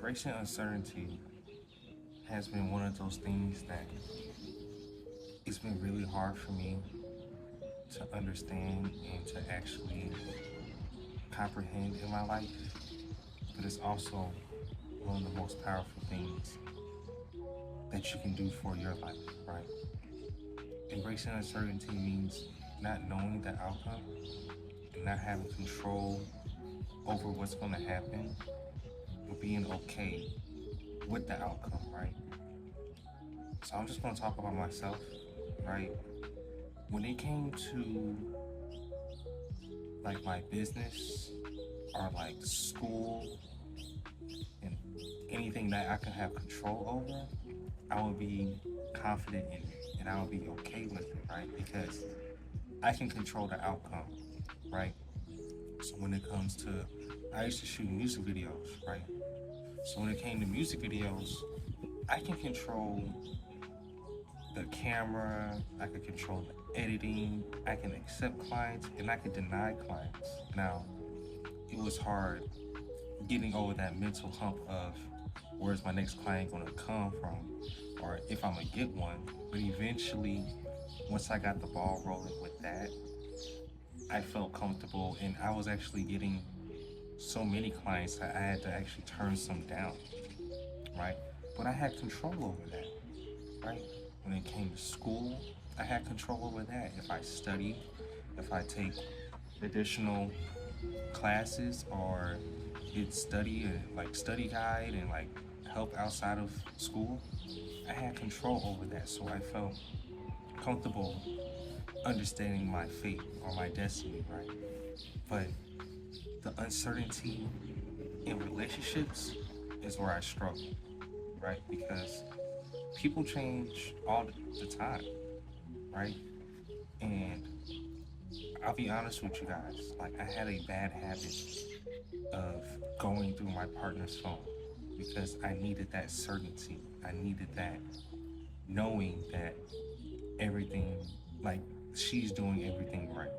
Embracing uncertainty has been one of those things that it's been really hard for me to understand and to actually comprehend in my life, but it's also one of the most powerful things that you can do for your life, right? Embracing uncertainty means not knowing the outcome and not having control over what's going to happen, but being okay with the outcome, right? So I'm just going to talk about myself, right? When it came to like my business or like school and anything that I can have control over, I would be confident in it and I would be okay with it, right? Because I can control the outcome, right? So when it comes to, I used to shoot music videos, right? So when it came to music videos, I can control the camera, I can control the editing, I can accept clients, and I can deny clients. Now, it was hard getting over that mental hump of where's my next client gonna come from, or if I'm gonna get one. But eventually, once I got the ball rolling with that, I felt comfortable and I was actually getting so many clients that I had to actually turn some down, right? But I had control over that, right? When it came to school, I had control over that. If I study, if I take additional classes or get study and like study guide and like help outside of school, I had control over that. So I felt comfortable understanding my fate or my destiny, right? But the uncertainty in relationships is where I struggle, right? Because people change all the time, right? And I'll be honest with you guys, like I had a bad habit of going through my partner's phone because I needed that certainty. I needed that knowing that everything, like she's doing everything right.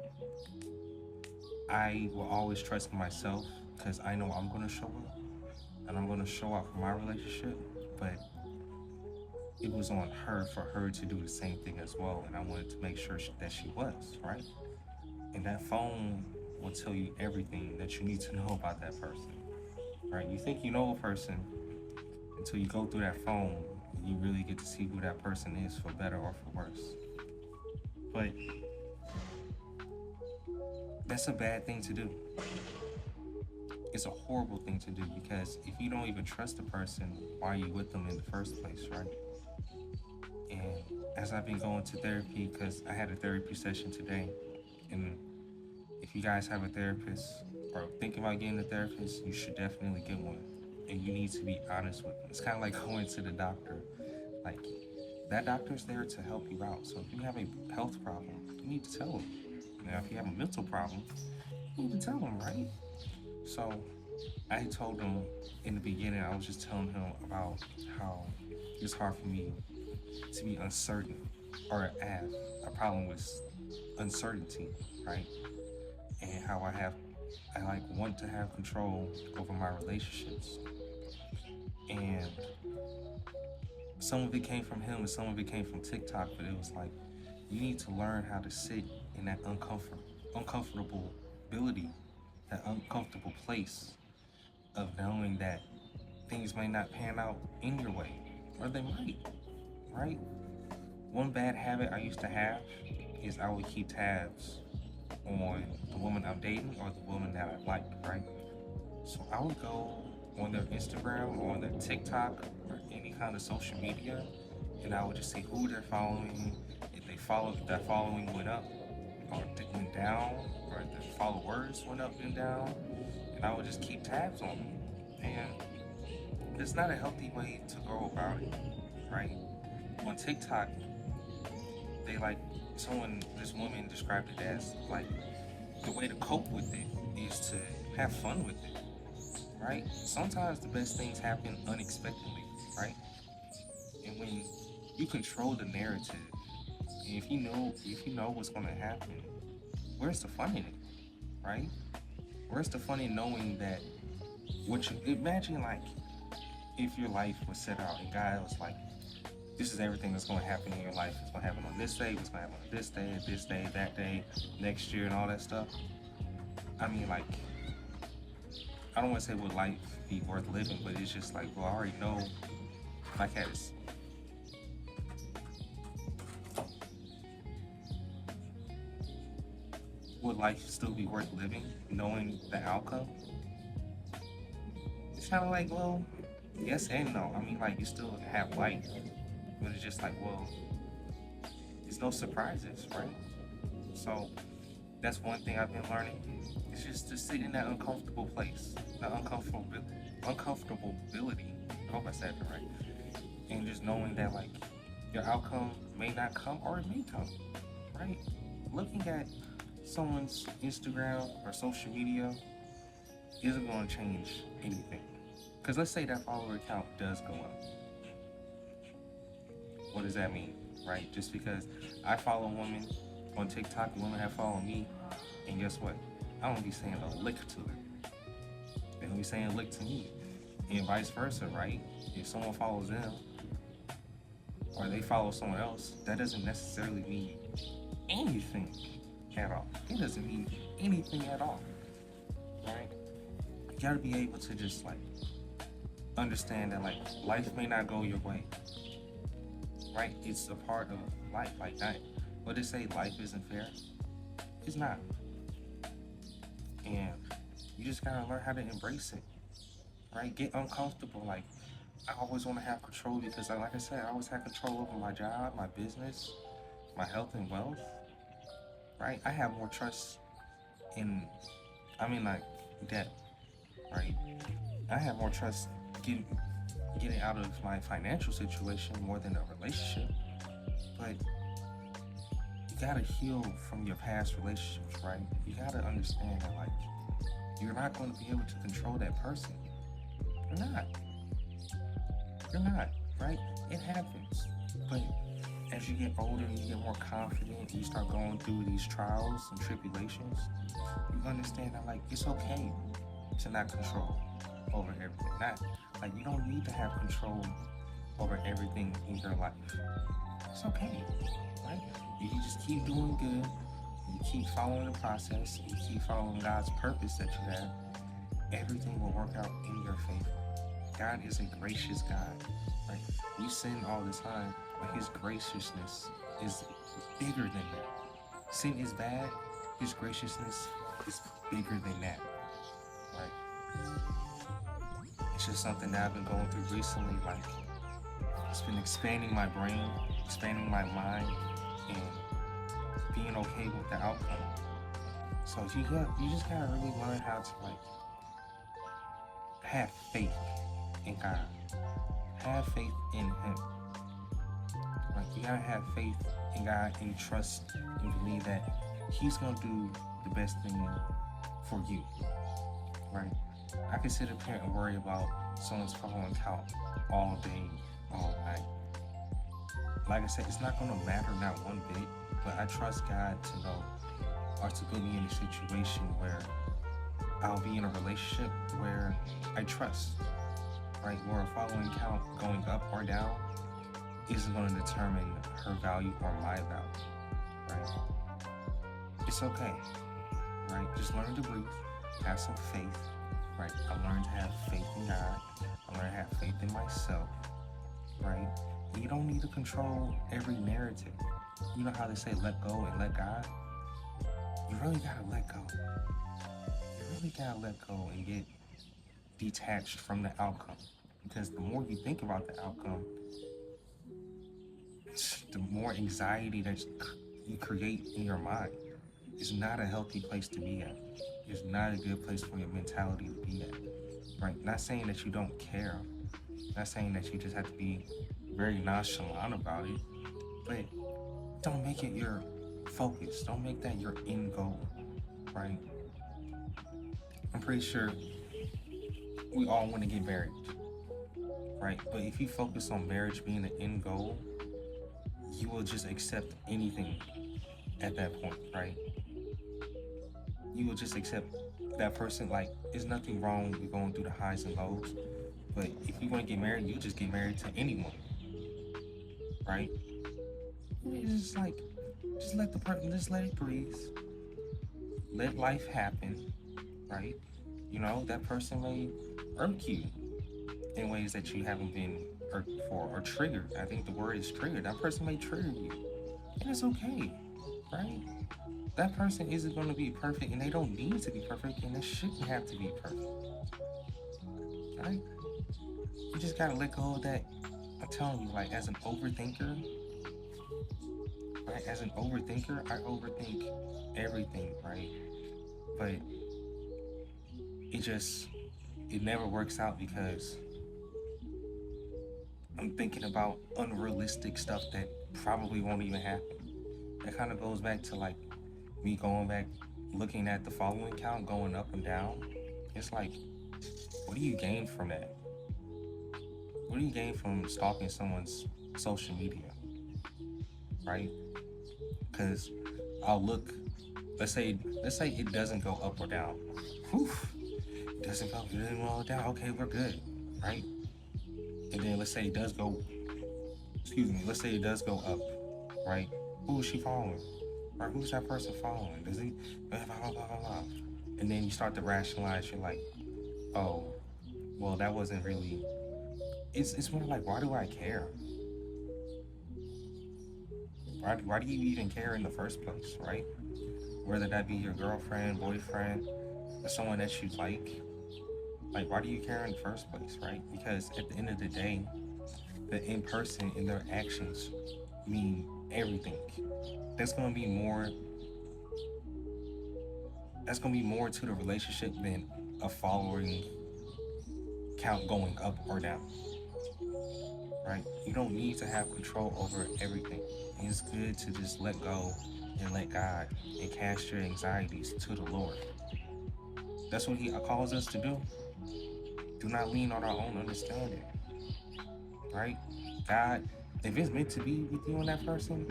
I will always trust myself because I know I'm going to show up and I'm going to show up for my relationship, but it was on her for her to do the same thing as well. And I wanted to make sure that she was, right? And that phone will tell you everything that you need to know about that person, right? You think you know a person until you go through that phone and you really get to see who that person is for better or for worse. But that's a bad thing to do. It's a horrible thing to do because if you don't even trust the person, why are you with them in the first place, right? And as I've been going to therapy, because I had a therapy session today, and if you guys have a therapist or think about getting a therapist, you should definitely get one. And you need to be honest with them. It's kind of like going to the doctor. Like, that doctor's there to help you out. So if you have a health problem, you need to tell them. Now, if you have a mental problem, you need to tell them, right? So I told him in the beginning, I was just telling him about how it's hard for me to be uncertain or have a problem with uncertainty, right? And how I like want to have control over my relationships. And some of it came from him and some of it came from TikTok, but it was like, you need to learn how to sit in that uncomfortable ability, that uncomfortable place of knowing that things may not pan out in your way, or they might, right? One bad habit I used to have is I would keep tabs on the woman I'm dating or the woman that I like, right? So I would go on their Instagram or on their TikTok or any kind of social media, and I would just see who they're following, if that following went up or if it went down, or if the followers went up and down, and I would just keep tabs on them. And it's not a healthy way to go about it, right? On TikTok, they like this woman described it as like the way to cope with it is to have fun with it, right? Sometimes the best things happen unexpectedly, right? And when you control the narrative, and if you know what's gonna happen, where's the fun in it, right? Where's the fun in knowing that what you imagine like if your life was set out and God was like, this is everything that's going to happen in your life. It's going to happen on this day, it's going to happen on this day, that day, next year, and all that stuff. I mean, like, I don't want to say would life be worth living, but it's just like, well, I already know my cat is. Would life still be worth living knowing the outcome? It's kind of like, well, yes and no. I mean, like, you still have life, but it's just like, well, there's no surprises, right? So that's one thing I've been learning. It's just to sit in that uncomfortable place, that uncomfortability. I hope I said that right. And just knowing that like your outcome may not come or it may come, right? Looking at someone's Instagram or social media isn't going to change anything. Because let's say that follower count does go up. What does that mean, right? Just because I follow a woman on TikTok, women have followed me, and guess what? I don't be saying a lick to her. They don't be saying a lick to me. And vice versa, right? If someone follows them or they follow someone else, that doesn't necessarily mean anything at all. It doesn't mean anything at all, right? You gotta be able to just like understand that like life may not go your way, right? It's a part of life. Like that. What they say, life isn't fair. It's not, and you just gotta learn how to embrace it, right? Get uncomfortable. Like I always want to have control because, like I said, I always had control over my job, my business, my health and wealth, right? I have more trust in, I mean, like debt, right? I have more trust getting out of my financial situation more than a relationship. But you gotta heal from your past relationships, right? You gotta understand that like you're not going to be able to control that person. You're not. You're not, right? It happens. But as you get older and you get more confident and you start going through these trials and tribulations, you understand that like it's okay to not control over everything. Not like you don't need to have control over everything in your life. It's okay, right? You can just keep doing good, you keep following the process, you keep following God's purpose that you have, everything will work out in your favor. God is a gracious God, right? We sin all the time, but his graciousness is bigger than that. Sin is bad, his graciousness is bigger than that, right? It's just something that I've been going through recently, like it's been expanding my brain, expanding my mind, and being okay with the outcome. So you just gotta really learn how to like have faith in God, have faith in Him. Like you gotta have faith in God and trust and believe that He's gonna do the best thing for you, right? I can sit up here and worry about someone's following count all day, all night. Like I said, it's not gonna matter not one bit, but I trust God to know or to put me in a situation where I'll be in a relationship where I trust, right? Where a following count going up or down isn't going to determine her value or my value, right? It's okay, right? Just learn to breathe, have some faith, right? I learned to have faith in God. I learned to have faith in myself, right? You don't need to control every narrative. You know how they say let go and let God? You really gotta let go. You really gotta let go and get detached from the outcome. Because the more you think about the outcome, the more anxiety that you create in your mind. It's not a healthy place to be at. It's not a good place for your mentality to be at. Right? Not saying that you don't care. Not saying that you just have to be very nonchalant about it. But don't make it your focus. Don't make that your end goal. Right? I'm pretty sure we all want to get married. Right? But if you focus on marriage being the end goal, you will just accept anything at that point, right? You will just accept that person. Like, there's nothing wrong with going through the highs and lows, But if you want to get married, you just get married to anyone, right? It's just like, just let the person, just let it breathe. Let life happen, right? You know, that person may irk you in ways that you haven't been irked before or triggered. I think the word is triggered. That person may trigger you, and it's okay, right? That person isn't going to be perfect, and they don't need to be perfect, and they shouldn't have to be perfect, right? You just gotta let go of that. I'm telling you, like, as an overthinker, right? As an overthinker, I overthink everything, right? But it never works out because I'm thinking about unrealistic stuff that probably won't even happen. That kind of goes back to like me going back, looking at the following count going up and down. It's like, what do you gain from that? What do you gain from stalking someone's social media, right? Because I'll look, let's say it doesn't go up or down. Whew, it doesn't go down. Okay, we're good, right? And then let's say it does go, let's say it does go up, right? Who is she following? Right? Who's that person following? Does he, blah, blah, blah, blah, blah. And then you start to rationalize, you're like, oh, well, that wasn't really, it's more like, why do I care? Why do you even care in the first place, right? Whether that be your girlfriend, boyfriend, or someone that you like, why do you care in the first place, right? Because at the end of the day, the in-person and their actions mean everything. That's gonna be more to the relationship than a following count going up or down, right? You don't need to have control over everything. It's good to just let go and let God and cast your anxieties to the Lord. That's what He calls us to do. Do not lean on our own understanding, right? God, if it's meant to be with you and that person,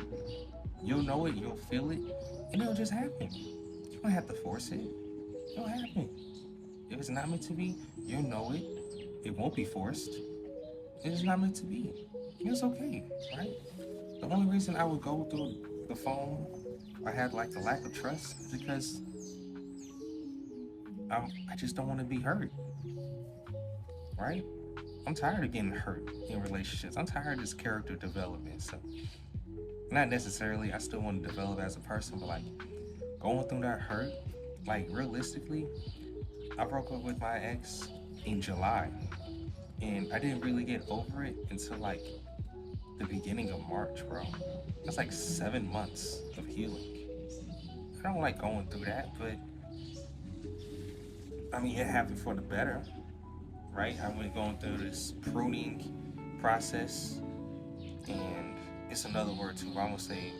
you'll know it, you'll feel it, and it'll just happen. You don't have to force it. It'll happen. If it's not meant to be, you'll know it. It won't be forced. It's not meant to be. It's okay, right? The only reason I would go through the phone, I had like the lack of trust, is because I just don't want to be hurt, right? I'm tired of getting hurt in relationships. I'm tired of this character development. So, not necessarily, I still want to develop as a person, but like going through that hurt, like realistically, I broke up with my ex in July, and I didn't really get over it until like the beginning of March, bro. That's like 7 months of healing. I don't like going through that, but I mean, it happened for the better, right? I went going through this pruning process, and it's another word too. I'm gonna say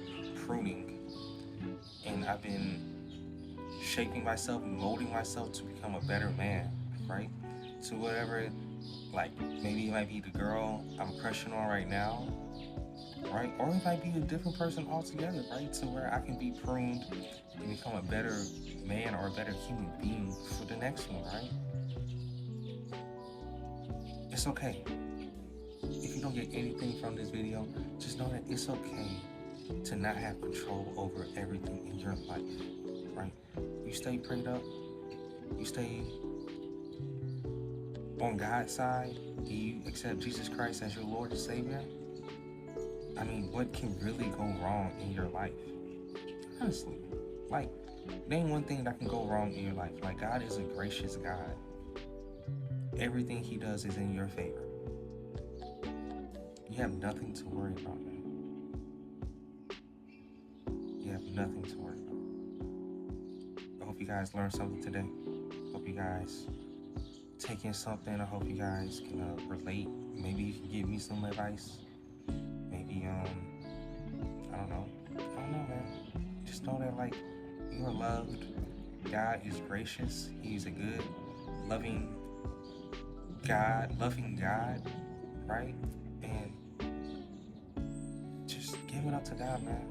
pruning, and I've been shaping myself and molding myself to become a better man, right? To whatever, like maybe it might be the girl I'm crushing on right now, right? Or it might be a different person altogether, right? To where I can be pruned and become a better man or a better human being for the next one, right? It's okay. If you don't get anything from this video, just know that it's okay to not have control over everything in your life, right? You stay prayed up, you stay on God's side, and you accept Jesus Christ as your Lord and Savior. I mean, what can really go wrong in your life? Honestly, like, name one thing that can go wrong in your life. Like, God is a gracious God. Everything He does is in your favor. You have nothing to worry about, man. You have nothing to worry about. I hope you guys learned something today. Hope you guys take in something. I hope you guys can relate. Maybe you can give me some advice. Maybe, I don't know, man. Just know that, like, you are loved. God is gracious. He's a good, loving God, right? And just give it up to God, man.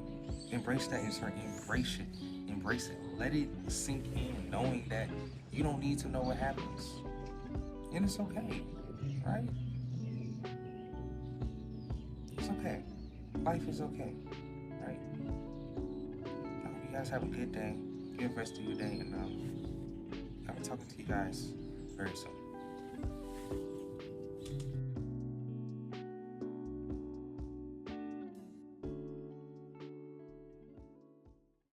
Embrace that insert. Embrace it. Let it sink in, knowing that you don't need to know what happens. And it's okay. right? It's okay. Life is okay, right? I hope you guys have a good day, good rest of your day, and I'll be talking to you guys very soon.